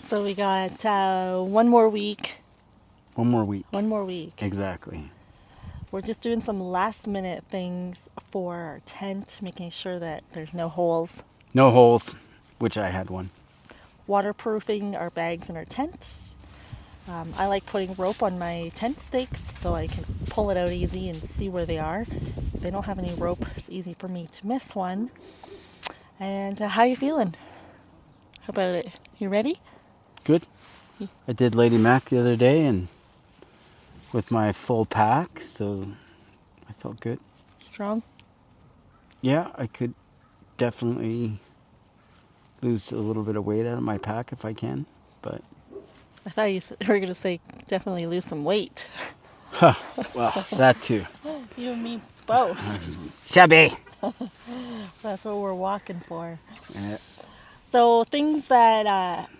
So we got one more week. One more week. One more week. Exactly. We're just doing some last minute things for our tent, making sure that there's no holes. No holes, which I had one. Waterproofing our bags in our tent. I like putting rope on my tent stakes so I can pull it out easy and see where they are. If they don't have any rope, it's easy for me to miss one. And how you feeling? How about it? You ready? Good. I did Lady Mac the other day and with my full pack, so I felt good. Strong? Yeah, I could definitely lose a little bit of weight out of my pack if I can, but I thought you were going to say definitely lose some weight. well, that too. You and me both. Shabby. That's what we're walking for. Uh, So things that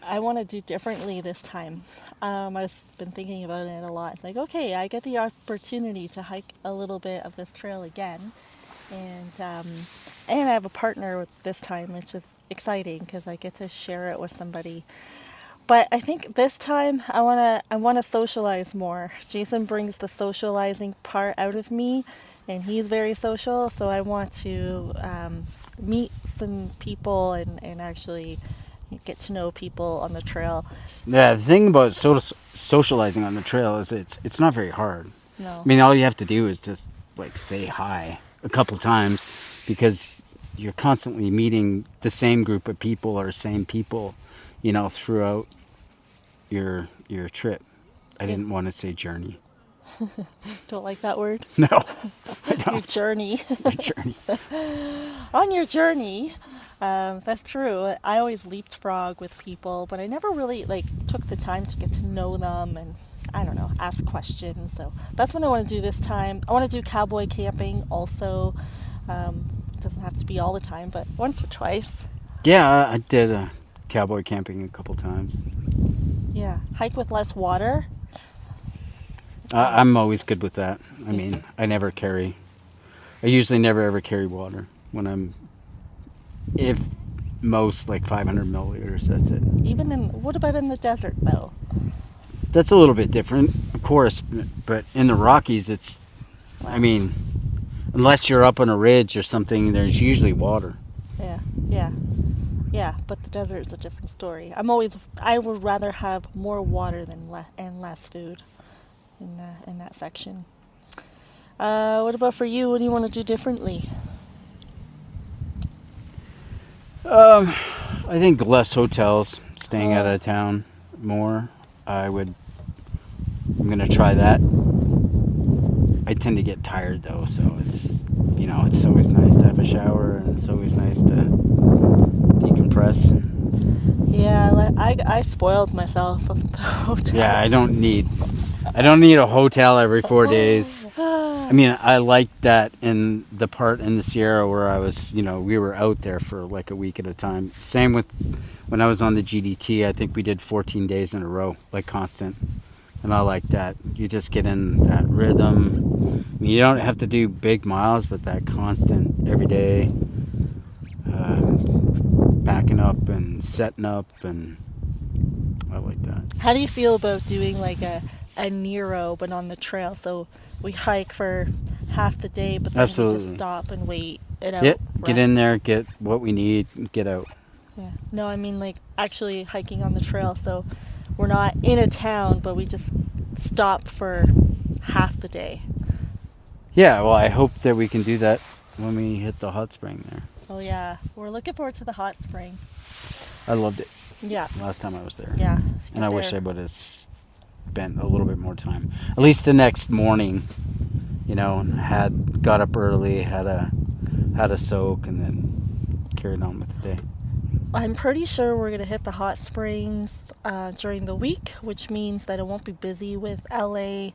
I want to do differently this time. I've been thinking about it a lot. It's like, okay, I get the opportunity to hike a little bit of this trail again, and I have a partner this time, which is exciting because I get to share it with somebody. But I think this time I wanna socialize more. Jason brings the socializing part out of me, and he's very social. So I want to meet some people and actually get to know people on the trail. yeah, the thing about socializing on the trail is it's not very hard. No. I mean, all you have to do is just like say hi a couple times because you're constantly meeting the same group of people or same people, throughout your trip. I Yeah. didn't want to say journey. Don't like that word. No, I Your don't. journey. Your journey. On your journey, that's true. I always leapfrog with people, but I never really took the time to get to know them and I don't know, ask questions. So that's what I want to do this time. I want to do cowboy camping also. It doesn't have to be all the time, but once or twice. Yeah, I did cowboy camping a couple times. Yeah, hike with less water. I'm always good with that. I mean, I usually never ever carry water when I'm, if most like 500 milliliters, that's it. Even what about in the desert though? That's a little bit different, of course, but in the Rockies, Wow. I mean, unless you're up on a ridge or something, there's usually water. Yeah, yeah. Yeah, but the desert is a different story. I would rather have more water than less food in that section. What about for you? What do you want to do differently? I think less hotels, staying out Oh, of town more. I'm gonna try that. I tend to get tired though, so it's always nice to have a shower and it's always nice to decompress. yeah. I spoiled myself with the hotel. Yeah, I don't need a hotel every 4 days. I mean, I liked that in the part in the Sierra where we were out there for like a week at a time. Same with when I was on the GDT. I think we did 14 days in a row, like constant. And I like that. You just get in that rhythm. I mean, you don't have to do big miles, but that constant every day, backing up and setting up, and I like that. How do you feel about doing like a Nero but on the trail? So we hike for half the day, but then we just Absolutely. stop and wait it out, Yep. Get in rest. there, get what we need, get out. Yeah. No, I mean like actually hiking on the trail. So we're not in a town, but we just stop for half the day. Yeah, well, I hope that we can do that when we hit the hot spring there. Oh yeah, we're looking forward to the hot spring. I loved it Yeah, last time I was there. yeah. And Get I wish there. I would have spent a little bit more time. At least the next morning, and got up early, had a soak, and then carried on with the day. I'm pretty sure we're gonna hit the hot springs during the week, which means that it won't be busy with LA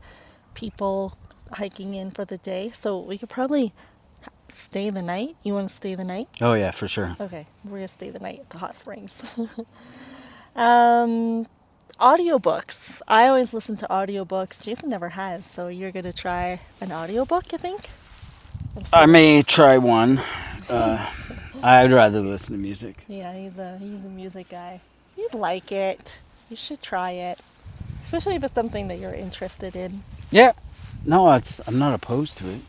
people hiking in for the day. So we could probably stay the night. You want to stay the night? Oh yeah, for sure. Okay, we're gonna stay the night at the hot springs. um, audiobooks. I always listen to audiobooks. Jason never has, so you're gonna try an audiobook, I think? I may try one. I'd rather listen to music. Yeah, he's a music guy. You'd like it. You should try it, especially if it's something that you're interested in. Yeah. No, I'm not opposed to it.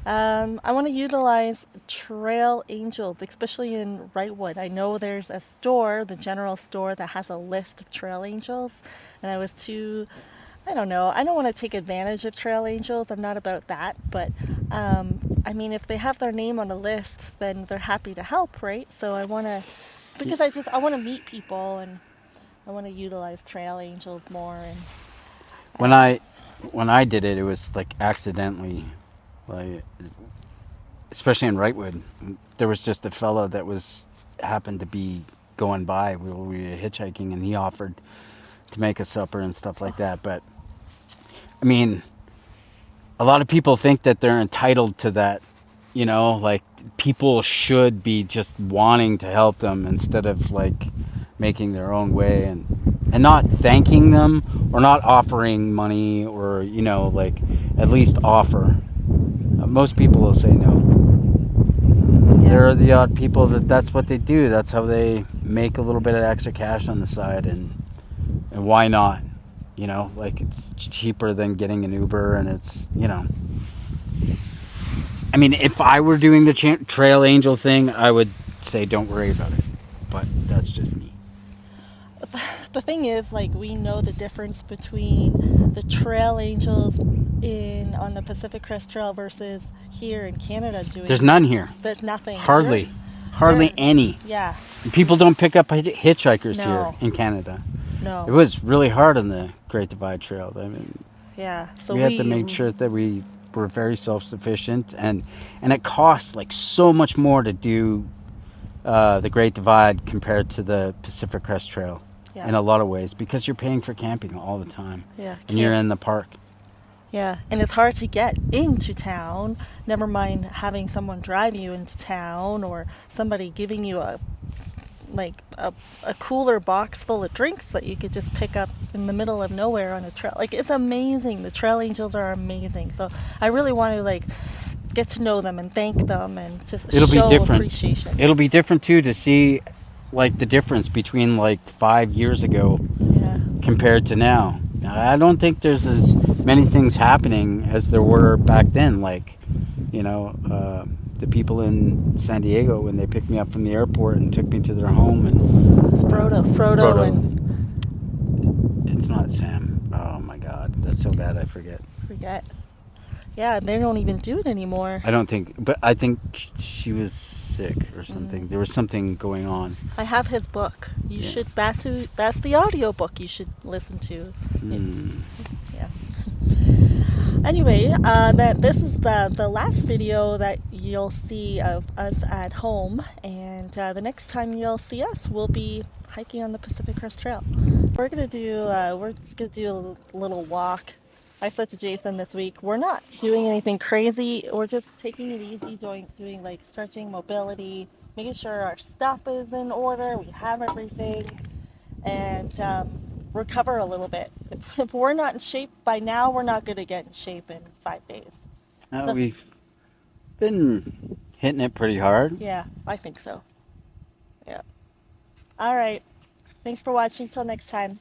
I want to utilize trail angels, especially in Wrightwood. I know there's a store, the general store, that has a list of trail angels, and I don't know, I don't want to take advantage of trail angels. I'm not about that, but I mean, if they have their name on a list, then they're happy to help, right? So I want to, because I want to meet people and I want to utilize trail angels more When and I when I did it, it was like accidentally, like especially in Wrightwood, there was just a fellow that was happened to be going by. We were hitchhiking, and he offered to make us supper and stuff like that. But I mean, a lot of people think that they're entitled to that. You know, like people should be just wanting to help them instead of like making their own way and not thanking them or not offering money or like at least offer. Most people will say no. There yeah. are the odd people that's what they do. That's how they make a little bit of extra cash on the side, and why not? Like it's cheaper than getting an Uber, and it's I mean, if I were doing the Trail Angel thing, I would say don't worry about it. But that's just me. The thing is, like, we know the difference between the trail angels in on the Pacific Crest Trail versus here in Canada There's doing. none here. There's nothing. Hardly. You're Hardly any. yeah. And people don't pick up hitchhikers here No, in Canada. It no. was really hard on the Great Divide Trail. I mean, Yeah. So we had to make sure that we were very self-sufficient, and it costs like so much more to do the Great Divide compared to the Pacific Crest Trail yeah, in a lot of ways because you're paying for camping all the time yeah, and you're can't. in the park. Yeah, and it's hard to get into town. Never mind having someone drive you into town or somebody giving you like a cooler box full of drinks that you could just pick up in the middle of nowhere on a trail. Like, it's amazing. The trail angels are amazing. So I really want to like get to know them and thank them and just It'll be show different. appreciation. It'll be different too to see like the difference between like 5 years ago Yeah. compared to now. I don't think there's as many things happening as there were back then. Like, the people in San Diego when they picked me up from the airport and took me to their home and Frodo Frodo. and It's not Sam. Oh my God, that's so bad. I forget. forget. Yeah, they don't even do it anymore. I don't think, but I think she was sick or something. There was something going on. I have his book. You Yeah. should. That's the audio book you should listen to. Hmm. Yeah. Anyway, that this is the last video that you'll see of us at home, and the next time you'll see us, we'll be hiking on the Pacific Crest Trail. We're just gonna do a little walk. I said to Jason this week, we're not doing anything crazy. We're just taking it easy, doing like stretching, mobility, making sure our stuff is in order. We have everything, and recover a little bit. If we're not in shape by now, we're not going to get in shape in 5 days. So, We've been hitting it pretty hard. yeah, I think so. Yeah. All right. Thanks for watching. Till next time.